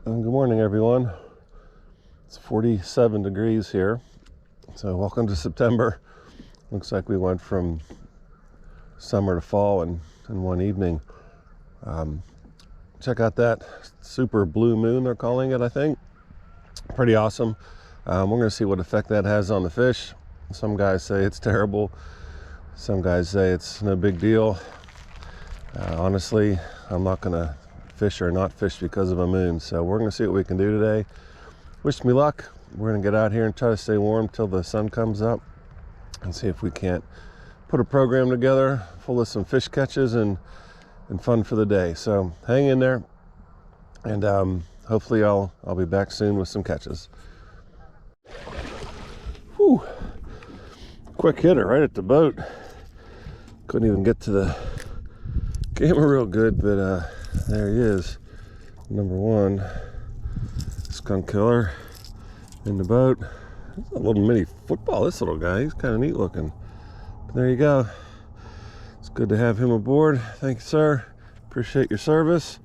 Good morning, everyone. It's 47 degrees here, so welcome to September. Looks like we went from summer to fall in one evening. Check out that super blue moon, they're calling it, I think. Pretty awesome. We're going to see what effect that has on the fish. Some guys say it's terrible. Some guys say it's no big deal. Honestly, I'm not going to fish or not fish because of a moon, so we're going to see what we can do today. Wish me luck. We're going to get out here and try to stay warm till the sun comes up and see if we can't put a program together full of some fish catches and fun for the day. So hang in there, and hopefully I'll be back soon with some catches. Whew. Quick hitter right at the boat. Couldn't even get to the camera real good, but there he is, number one skunk killer in the boat. It's a little mini football, this little guy. He's kind of neat looking. But there you go. It's good to have him aboard. Thank you, sir. Appreciate your service.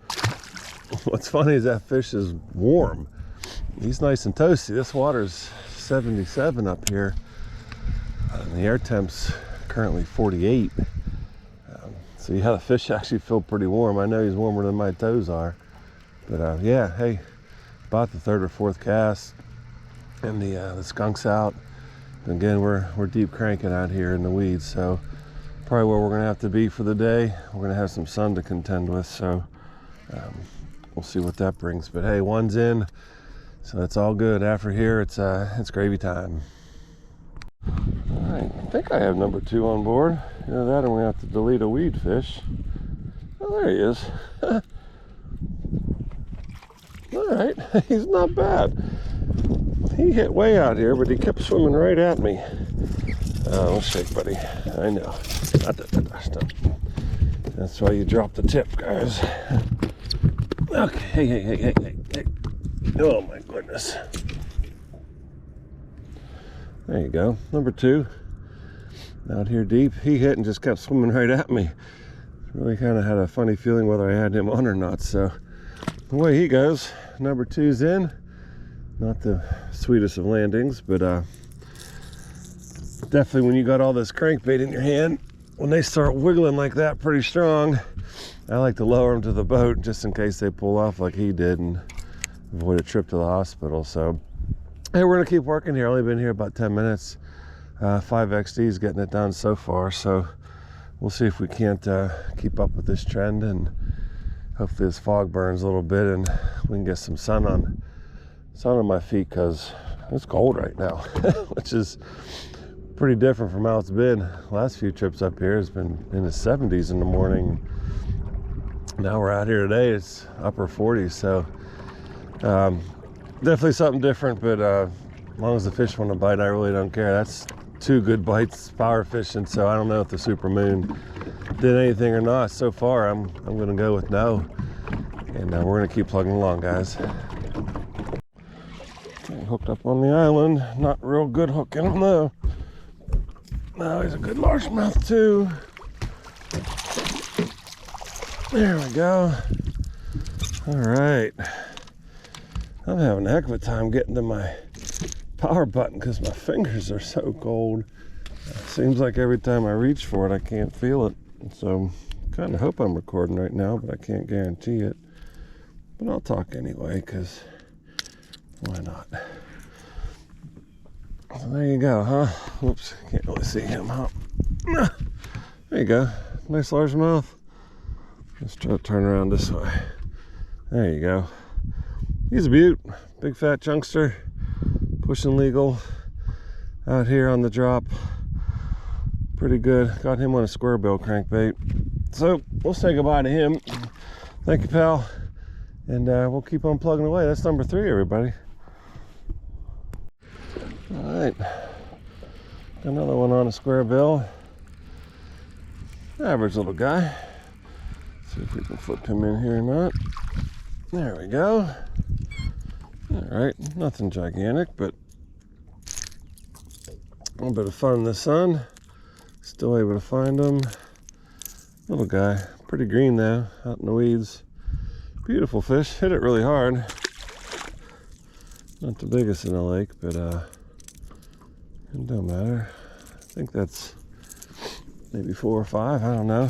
What's funny is that fish is warm. He's nice and toasty. This water's 77 up here. The air temp's currently 48. So yeah, the fish actually feel pretty warm. I know he's warmer than my toes are. But yeah, hey, about the third or fourth cast, and the skunk's out. And again, we're deep cranking out here in the weeds, so probably where we're gonna have to be for the day. We're gonna have some sun to contend with, so we'll see what that brings. But hey, one's in, so that's all good. After here, it's gravy time. All right, I think I have number two on board. Either that or we have to delete a weed fish. Oh, there he is. All right, he's not bad. He hit way out here, but he kept swimming right at me. Oh, shake, buddy. I know. That's why you drop the tip, guys. Okay, hey. Oh, my goodness. There you go, number two. Out here deep. He hit and just kept swimming right at me. Really kind of had a funny feeling whether I had him on or not. So away he goes. Number two's in. Not the sweetest of landings, but definitely when you got all this crankbait in your hand, when they start wiggling like that pretty strong, I like to lower them to the boat just in case they pull off like he did and avoid a trip to the hospital. So hey, we're gonna keep working here. Only been here about 10 minutes. 5 XD's getting it done so far, so we'll see if we can't keep up with this trend, and hopefully this fog burns a little bit and we can get some sun on my feet, because it's cold right now, which is pretty different from how it's been. Last few trips up here has been in the 70s in the morning. Now we're out here today, it's upper 40s, so definitely something different, but as long as the fish want to bite, I really don't care. That's 2 good bites, power fishing, so I don't know if the super moon did anything or not. So far, I'm going to go with no, and we're going to keep plugging along, guys. Okay, hooked up on the island. Not real good hooking him, though. Now he's a good largemouth, too. There we go. All right. I'm having a heck of a time getting to my power button because my fingers are so cold. Seems like every time I reach for it, I can't feel it. So kind of hope I'm recording right now, but I can't guarantee it. But I'll talk anyway, because why not? So there you go, huh? Whoops, can't really see him, huh? There you go. Nice largemouth. Let's try to turn around this way. There you go. He's a beaut, big fat chunkster, pushing legal out here on the drop. Pretty good. Got him on a squarebill crankbait. So we'll say goodbye to him. Thank you, pal, and we'll keep on plugging away. That's number 3, everybody. All right, another one on a squarebill. Average little guy. See if we can flip him in here or not. There we go. All right, nothing gigantic, but a little bit of fun in the sun. Still able to find him. Little guy, pretty green though, out in the weeds. Beautiful fish, hit it really hard. Not the biggest in the lake, but it don't matter. I think that's maybe 4 or 5, I don't know.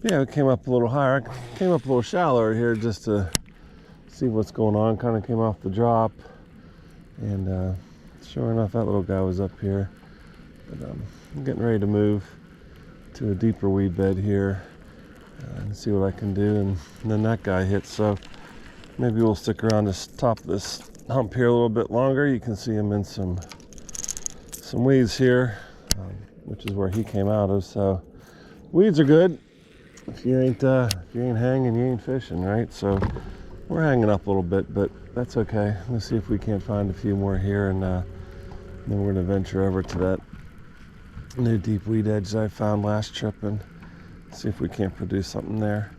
But yeah, it came up a little higher. I came up a little shallower here just to see what's going on. Kind of came off the drop, and sure enough, that little guy was up here. But I'm getting ready to move to a deeper weed bed here and see what I can do. And then that guy hits, so maybe we'll stick around this top of this hump here a little bit longer. You can see him in some weeds here, which is where he came out of. So weeds are good if you ain't hanging, you ain't fishing, right? So we're hanging up a little bit, but that's okay. Let's see if we can't find a few more here, and then we're gonna venture over to that new deep weed edge that I found last trip and see if we can't produce something there.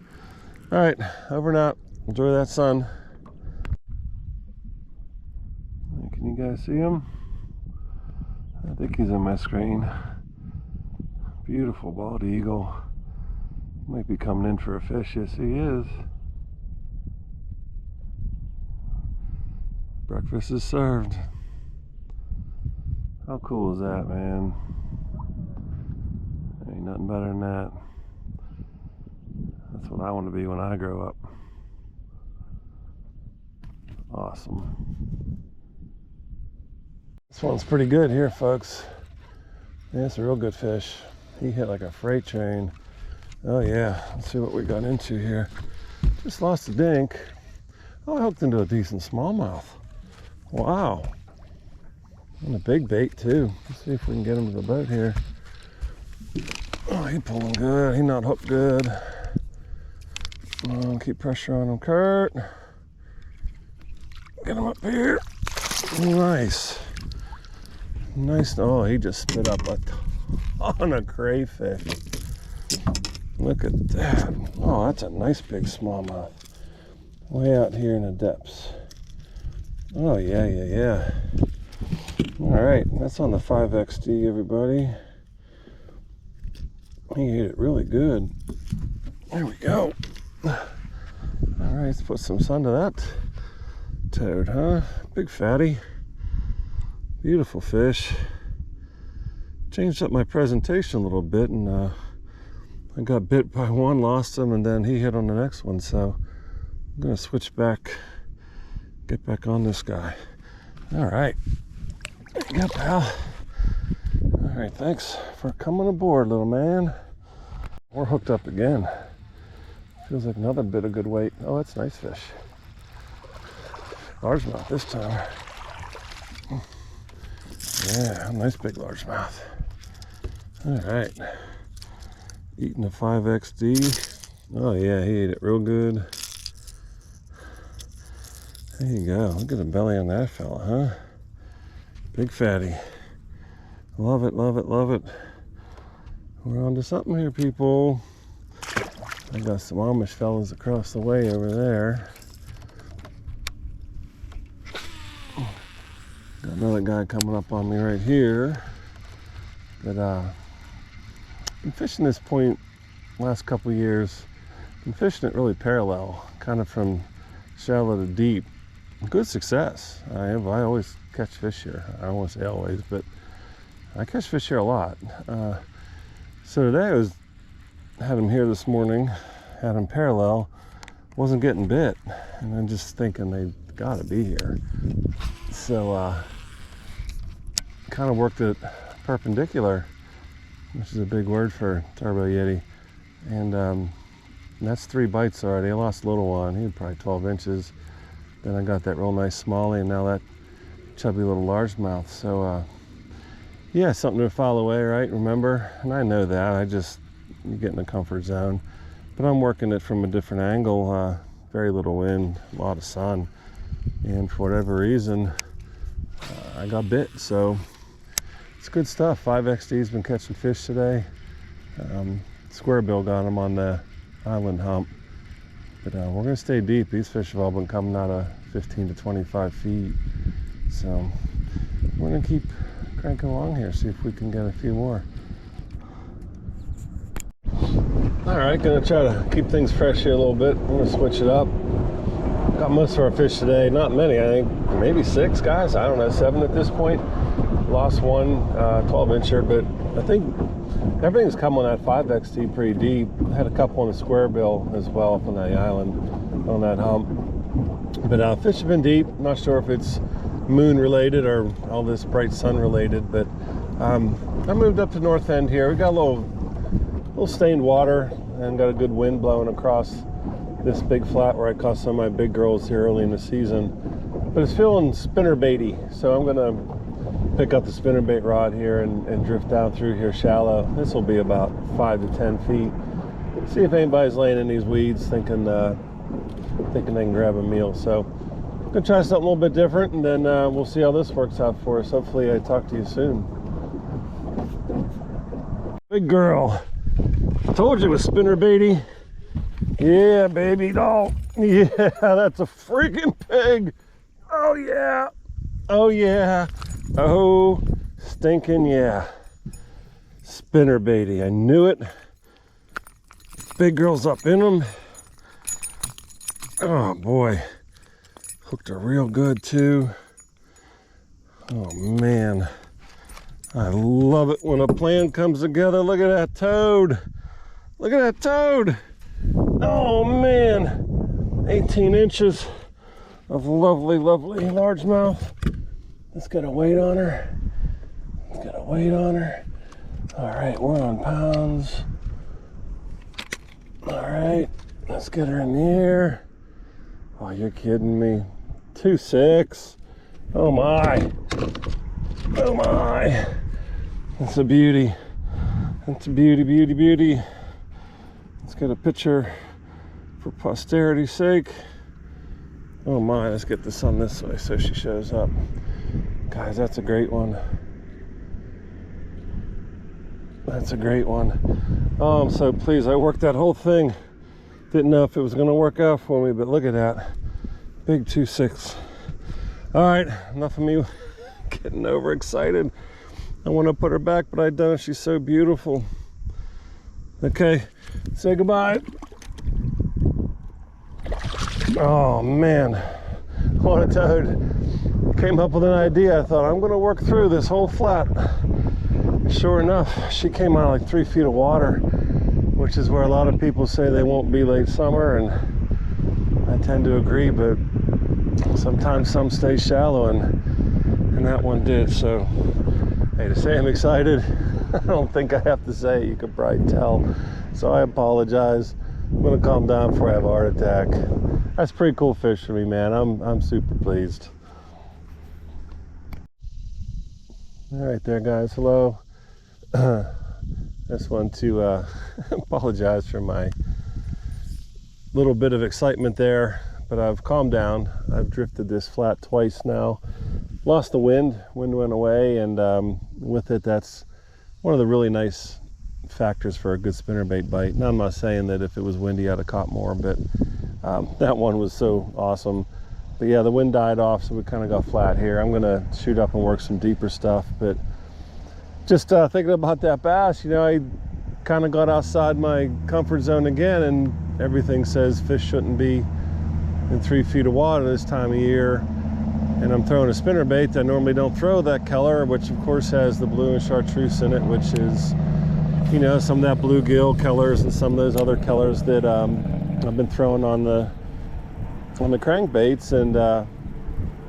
All right, over and out. Enjoy that sun. Can you guys see him? I think he's on my screen. Beautiful bald eagle. Might be coming in for a fish. Yes, he is. Breakfast is served. How cool is that, man? Ain't nothing better than that. That's what I want to be when I grow up. Awesome. This one's pretty good here, folks. Yeah, it's a real good fish. He hit like a freight train. Oh yeah, let's see what we got into here. Just lost a dink. Oh, I hooked into a decent smallmouth. Wow. And a big bait too. Let's see if we can get him to the boat here. Oh, he pulling good. He not hooked good. Keep pressure on him, Kurt. Get him up here. Nice. Nice. Oh, he just spit up a ton of crayfish. Look at that. Oh, that's a nice big smallmouth. Way out here in the depths. Oh, yeah. All right, that's on the 5XD, everybody. He ate it really good. There we go. All right, let's put some sun to that toad, huh? Big fatty. Beautiful fish. Changed up my presentation a little bit, and I got bit by one, lost him, and then he hit on the next one. So I'm gonna switch back, get back on this guy. All right. There you go, pal. All right, thanks for coming aboard, little man. We're hooked up again. Feels like another bit of good weight. Oh, that's nice fish. Largemouth this time. Yeah, nice big largemouth. All right. Eating a 5XD. Oh yeah, he ate it real good. There you go. Look at the belly on that fella, huh? Big fatty. Love it, love it, love it. We're on to something here, people. I got some Amish fellas across the way over there. Got another guy coming up on me right here. But been fishing this point last couple years. Been fishing it really parallel, kind of from shallow to deep. Good success. I always catch fish here. I don't want to say always, but I catch fish here a lot. So today had them here this morning, had them parallel, wasn't getting bit, and I'm just thinking they gotta be here. So kind of worked it perpendicular, which is a big word for Turbo Yeti, and that's 3 bites already. I lost a little one. He had probably 12 inches. Then I got that real nice smallie, and now that chubby little largemouth. So yeah, something to file away, right? Remember? And I know that. You get in the comfort zone. But I'm working it from a different angle. Very little wind, a lot of sun. And for whatever reason, I got bit. So it's good stuff. 5XD's been catching fish today. Squarebill got him on the island hump. But we're going to stay deep. These fish have all been coming out of 15 to 25 feet. So we're going to keep cranking along here, see if we can get a few more. All right, going to try to keep things fresh here a little bit. I'm going to switch it up. Got got most of our fish today. Not many, I think maybe 6 guys. I don't know, 7 at this point. Lost one 12-incher, but I think everything's come on that 5XT pretty deep. I had a couple on the squarebill as well up on that island on that hump. But fish have been deep. Not sure if it's moon related or all this bright sun related, but I moved up to north end here. We got a little stained water and got a good wind blowing across this big flat where I caught some of my big girls here early in the season. But it's feeling spinnerbaity, so I'm gonna pick up the spinnerbait rod here and drift down through here shallow. This will be about 5 to 10 feet. See if anybody's laying in these weeds thinking they can grab a meal. So I'm gonna try something a little bit different, and then we'll see how this works out for us. Hopefully I talk to you soon. Big girl. Told you it was spinnerbaity. Yeah, baby doll. Yeah, that's a freaking pig. Oh yeah. Oh yeah. Oh, stinking yeah. Spinnerbaity. I knew it. Big girl's up in them. Oh boy. Hooked her real good too. Oh man. I love it when a plan comes together. Look at that toad. Look at that toad. Oh man. 18 inches of lovely, lovely largemouth. Let's get a weight on her. Let's get a weight on her. All right, we're on pounds. All right, let's get her in the air. Oh, you're kidding me. 2.6. Oh my. Oh my. That's a beauty. That's a beauty, beauty, beauty. Let's get a picture for posterity's sake. Oh my, let's get this on this way so she shows up. Guys, that's a great one. That's a great one. Oh, I'm so pleased. I worked that whole thing. Didn't know if it was going to work out for me, but look at that. Big 2.6. All right, enough of me getting overexcited. I want to put her back, but I don't. She's so beautiful. Okay, say goodbye. Oh man, what a toad. Came up with an idea. I thought, I'm going to work through this whole flat. Sure enough, she came out like 3 feet of water, which is where a lot of people say they won't be late summer, and I tend to agree, but sometimes some stay shallow, and that one did. So hey, to say I'm excited, I don't think I have to say it. You could probably tell, so I apologize. I'm gonna calm down before I have a heart attack. That's pretty cool fish for me, man. I'm super pleased. All right there, guys. Hello. Just want to apologize for my little bit of excitement there, but I've calmed down. I've drifted this flat twice now. Lost the wind went away, and with it, that's one of the really nice factors for a good spinnerbait bite. Now, I'm not saying that if it was windy I'd have caught more, but that one was so awesome. But yeah, the wind died off, so we kind of got flat here. I'm gonna shoot up and work some deeper stuff, but just thinking about that bass, you know, I kind of got outside my comfort zone again, and everything says fish shouldn't be in 3 feet of water this time of year, and I'm throwing a spinnerbait that I normally don't throw that color, which of course has the blue and chartreuse in it, which is, you know, some of that bluegill colors and some of those other colors that I've been throwing on the crankbaits, and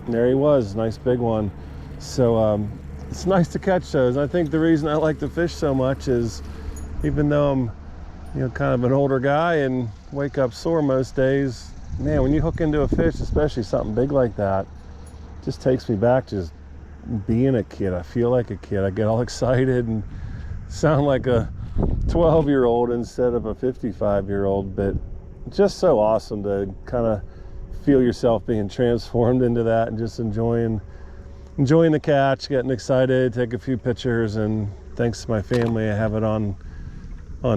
there he was, nice big one. So it's nice to catch those. I think the reason I like to fish so much is, even though I'm, you know, kind of an older guy and wake up sore most days, man, when you hook into a fish, especially something big like that, it just takes me back to just being a kid. I feel like a kid. I get all excited and sound like a 12-year-old instead of a 55-year-old, but just so awesome to kind of feel yourself being transformed into that and just enjoying the catch, getting excited, take a few pictures, and thanks to my family, I have it on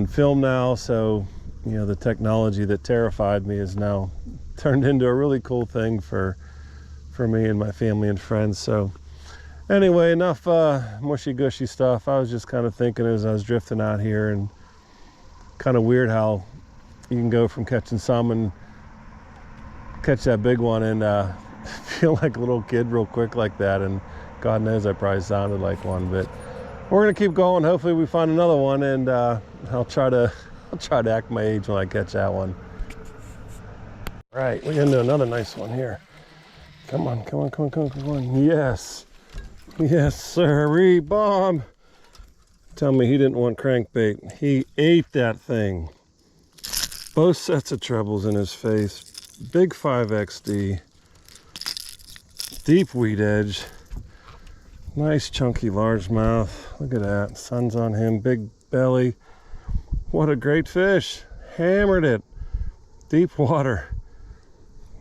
film now. So, you know, the technology that terrified me is now turned into a really cool thing for me and my family and friends. So anyway, enough mushy gushy stuff. I was just kind of thinking as I was drifting out here, and kind of weird how you can go from catching salmon catch that big one and feel like a little kid real quick like that, and God knows I probably sounded like one, but we're gonna keep going. Hopefully we find another one, and I'll try to act my age when I catch that one. All right, we're gonna do another nice one here. Come on, come on, come on, come on, come on. Yes, yes, sir. Bob. Tell me he didn't want crankbait. He ate that thing. Both sets of trebles in his face. Big 5XD. Deep weed edge. Nice chunky largemouth. Look at that. Sun's on him. Big belly. What a great fish. Hammered it. Deep water.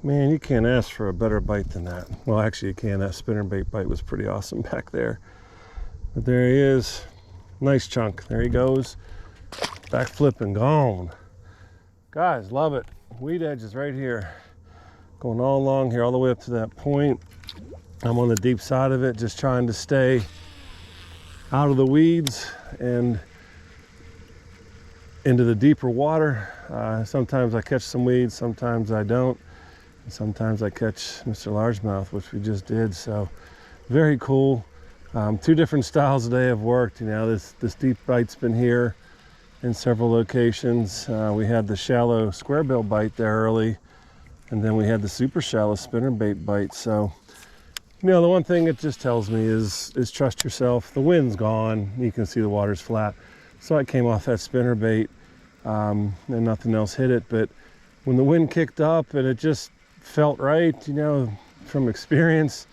Man, you can't ask for a better bite than that. Well, actually you can. That spinnerbait bite was pretty awesome back there. But there he is. Nice chunk. There he goes. Back flipping. Gone. Guys, love it. Weed edge is right here. Going all along here, all the way up to that point. I'm on the deep side of it, just trying to stay out of the weeds and into the deeper water. Sometimes I catch some weeds, sometimes I don't. And sometimes I catch Mr. Largemouth, which we just did. So very cool. Two different styles today have worked. You know, this deep bite's been here in several locations. We had the shallow squarebill bite there early, and then we had the super shallow spinnerbait bite. So, you know, the one thing it just tells me is trust yourself. The wind's gone. You can see the water's flat. So I came off that spinnerbait and nothing else hit it. But when the wind kicked up and it just felt right, you know, from experience,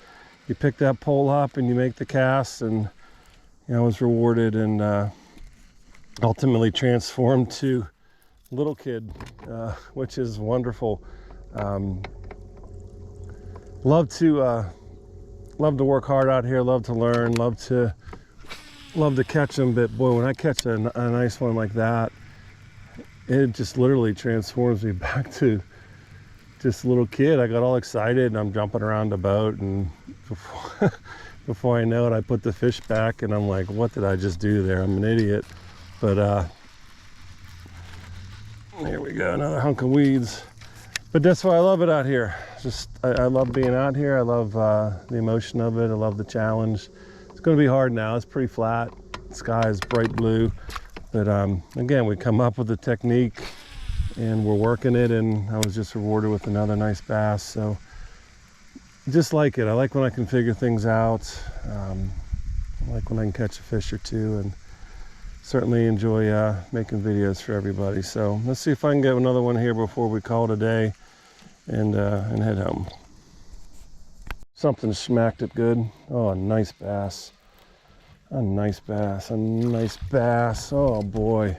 you pick that pole up and you make the cast, and you know, I was rewarded and ultimately transformed to little kid, which is wonderful. Love to work hard out here, love to learn, love to catch them, but boy, when I catch a nice one like that, it just literally transforms me back to just a little kid. I got all excited and I'm jumping around the boat, and before I know it, I put the fish back and I'm like, what did I just do there? I'm an idiot. But here we go, another hunk of weeds. But that's why I love it out here. I love being out here. I love the emotion of it. I love the challenge. It's going to be hard now. It's pretty flat. The sky is bright blue. But again, we come up with the technique and we're working it, and I was just rewarded with another nice bass. So just like it. I like when I can figure things out. I like when I can catch a fish or two, and certainly enjoy making videos for everybody. So let's see if I can get another one here before we call it a day and head home. Something smacked it good. Oh, a nice bass. A nice bass. A nice bass. Oh boy.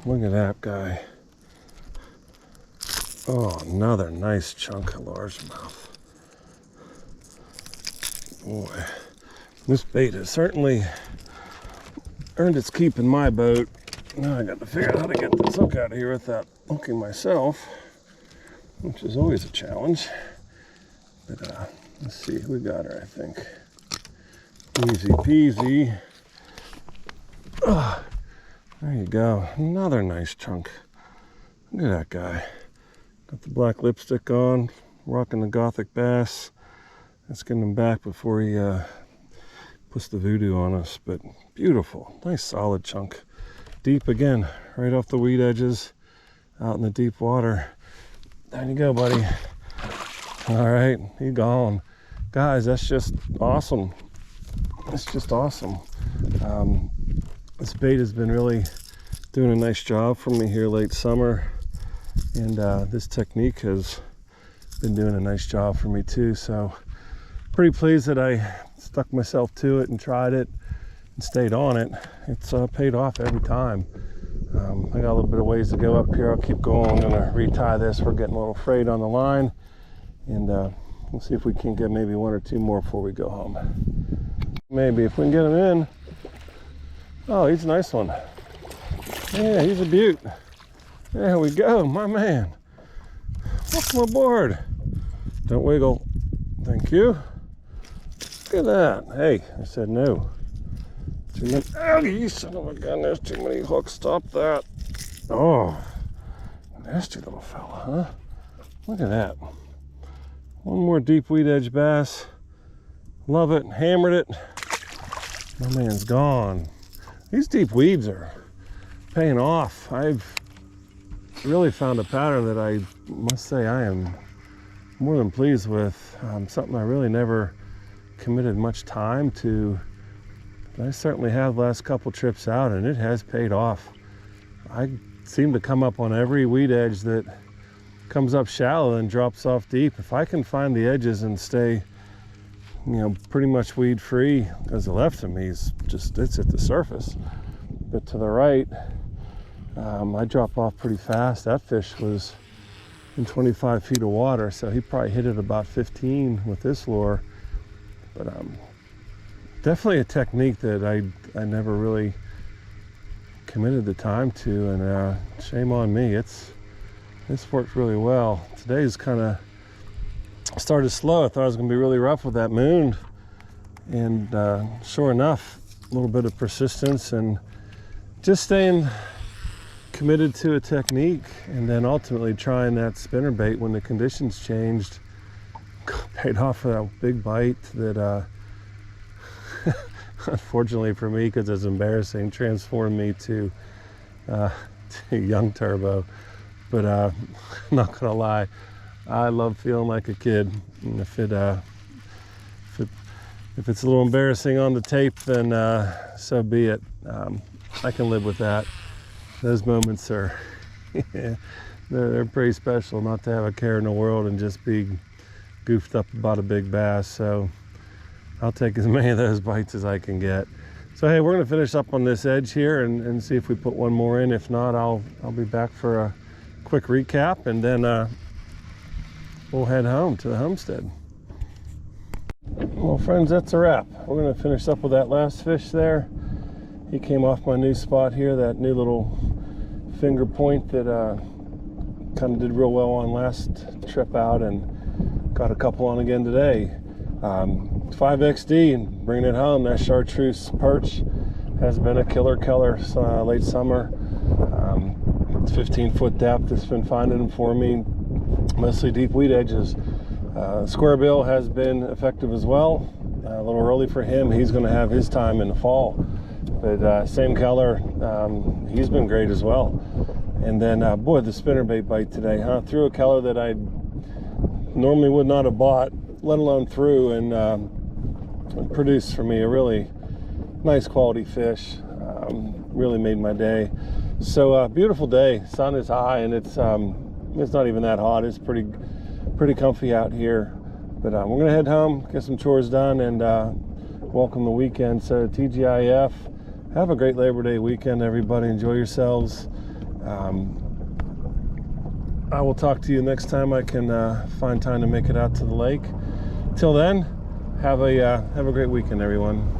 Look at that guy. Oh, another nice chunk of largemouth. Boy, this bait has certainly earned its keep in my boat. Now I got to figure out how to get this hook out of here without hooking myself, which is always a challenge. But let's see, we got her, I think. Easy peasy. Oh, there you go, another nice chunk. Look at that guy. Got the black lipstick on, rocking the Gothic bass. Let's get him back before he puts the voodoo on us. But beautiful, nice solid chunk. Deep again, right off the weed edges, out in the deep water. There you go, buddy. All right, he gone. Guys, that's just awesome. It's just awesome. This bait has been really doing a nice job for me here late summer. And this technique has been doing a nice job for me too. So pretty pleased that I stuck myself to it and tried it and stayed on it. It's paid off every time. I got a little bit of ways to go up here. I'll keep going. I'm gonna retie this. We're getting a little frayed on the line, and we'll see if we can get maybe one or two more before we go home. Maybe if we can get him in. Oh, he's a nice one. Yeah, he's a beaut. There we go, my man. Welcome aboard. Don't wiggle. Thank you. Look at that. Hey, I said no. Too many. Oh, you son of a gun. There's too many hooks. Stop that. Oh, nasty little fella, huh? Look at that. One more deep weed edge bass. Love it, hammered it. My man's gone. These deep weeds are paying off. I've really found a pattern that I must say I am more than pleased with. Something I really never committed much time to. But I certainly have the last couple trips out, and it has paid off. I seem to come up on every weed edge that comes up shallow and drops off deep. If I can find the edges and stay, you know, pretty much weed free, because the left of me is just, it's at the surface. But to the right, I drop off pretty fast. That fish was in 25 feet of water, so he probably hit it about 15 with this lure. But definitely a technique that I never really committed the time to, and shame on me. It's worked really well. Today's kind of started slow. I thought it was going to be really rough with that moon, and sure enough, a little bit of persistence and just staying committed to a technique, and then ultimately trying that spinnerbait when the conditions changed. Paid off for that big bite that unfortunately for me, because it's embarrassing, transformed me to young turbo. But I'm not gonna lie, I love feeling like a kid. And if it's a little embarrassing on the tape, then so be it. I can live with that. Those moments are they're pretty special, not to have a care in the world and just be goofed up about a big bass. So I'll take as many of those bites as I can get. So hey, we're gonna finish up on this edge here and see if we put one more in. If not, I'll be back for a quick recap, and then we'll head home to the homestead. Well, friends, that's a wrap. We're going to finish up with that last fish there. He came off my new spot here, that new little finger point that kind of did real well on last trip out, and got a couple on again today. 5XD and bringing it home. That chartreuse perch has been a killer late summer. 15-foot depth. It's been finding them for me, mostly deep weed edges. Squarebill has been effective as well. A little early for him. He's going to have his time in the fall. But same color, he's been great as well. And then, boy, the spinnerbait bite today, huh? Threw a color that I normally would not have bought, let alone threw, and produced for me a really nice quality fish. Really made my day. So beautiful day. Sun is high, and it's not even that hot. It's pretty comfy out here. But we're gonna head home, get some chores done, and welcome the weekend. So TGIF, have a great Labor Day weekend, everybody. Enjoy yourselves. I will talk to you next time I can find time to make it out to the lake. Till then, have a great weekend, everyone.